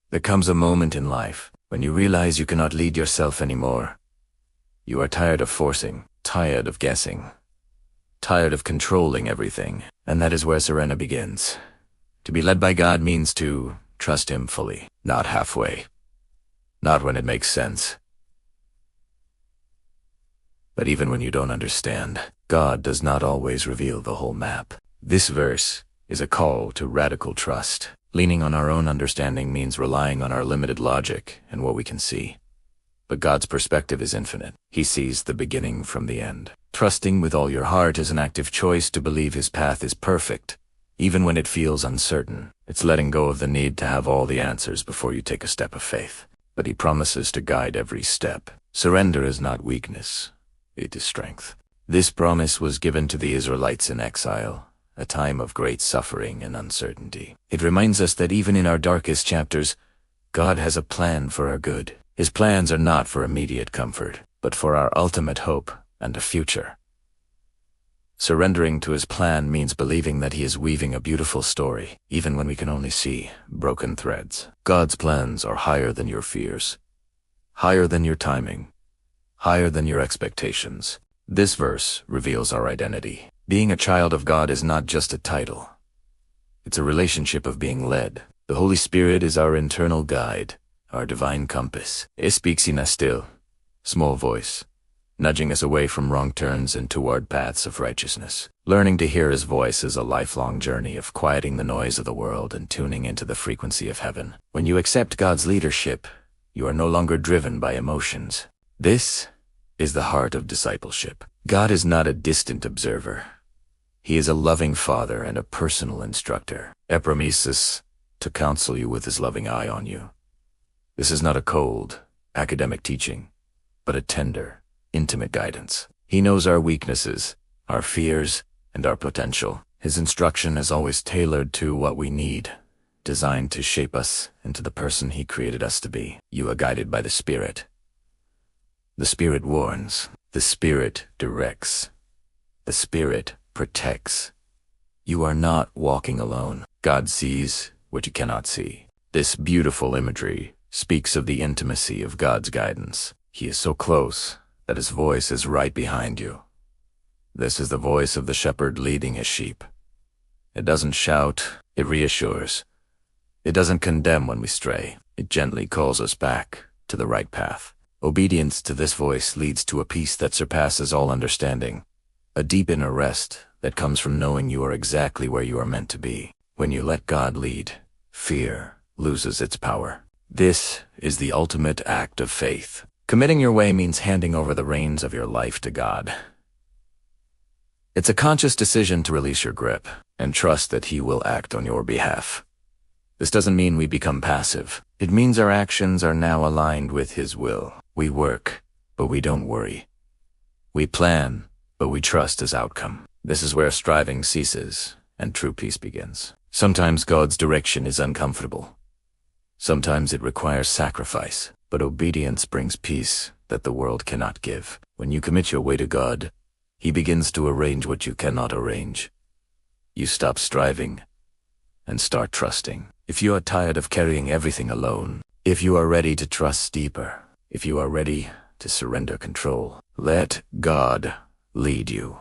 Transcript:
There comes a moment in life when you realize you cannot lead yourself anymore. You are tired of forcing, tired of guessing, tired of controlling everything, and that is where surrender begins. To be led by God means to trust Him fully, not halfway, not when it makes sense. But even when you don't understand, God does not always reveal the whole map. This verse is a call to radical trust. Leaning on our own understanding means relying on our limited logic and what we can see. But God's perspective is infinite. He sees the beginning from the end. Trusting with all your heart is an active choice to believe His path is perfect, even when it feels uncertain. It's letting go of the need to have all the answers before you take a step of faith. But He promises to guide every step. Surrender is not weakness. It is strength. This promise was given to the Israelites in exile, a time of great suffering and uncertainty. It reminds us that even in our darkest chapters, God has a plan for our good. His plans are not for immediate comfort, but for our ultimate hope and a future. Surrendering to His plan means believing that He is weaving a beautiful story, even when we can only see broken threads. God's plans are higher than your fears, higher than your timing, higher than your expectations. This verse reveals our identity. Being a child of God is not just a title. It's a relationship of being led. The Holy Spirit is our internal guide, our divine compass. He speaks in a still, small voice, nudging us away from wrong turns and toward paths of righteousness. Learning to hear His voice is a lifelong journey of quieting the noise of the world and tuning into the frequency of heaven. When you accept God's leadership, you are no longer driven by emotions. This is the heart of discipleship. God is not a distant observer. He is a loving Father and a personal instructor. He promises to counsel you with His loving eye on you. This is not a cold, academic teaching, but a tender, intimate guidance. He knows our weaknesses, our fears, and our potential. His instruction is always tailored to what we need, designed to shape us into the person He created us to be. You are guided by the Spirit. The Spirit warns. The Spirit directs. The Spirit protects. You are not walking alone. God sees what you cannot see. This beautiful imagery speaks of the intimacy of God's guidance. He is so close that His voice is right behind you. This is the voice of the shepherd leading his sheep. It doesn't shout, it reassures. It doesn't condemn when we stray. It gently calls us back to the right path. Obedience to this voice leads to a peace that surpasses all understanding, a deep inner rest that comes from knowing you are exactly where you are meant to be. When you let God lead, fear loses its power. This is the ultimate act of faith. Committing your way means handing over the reins of your life to God. It's a conscious decision to release your grip and trust that He will act on your behalf. This doesn't mean we become passive. It means our actions are now aligned with His will. We work, but we don't worry. We plan, but we trust His outcome. This is where striving ceases and true peace begins. Sometimes God's direction is uncomfortable. Sometimes it requires sacrifice, but obedience brings peace that the world cannot give. When you commit your way to God, He begins to arrange what you cannot arrange. You stop striving and start trusting. If you are tired of carrying everything alone, if you are ready to trust deeper, if you are ready to surrender control, let God lead you.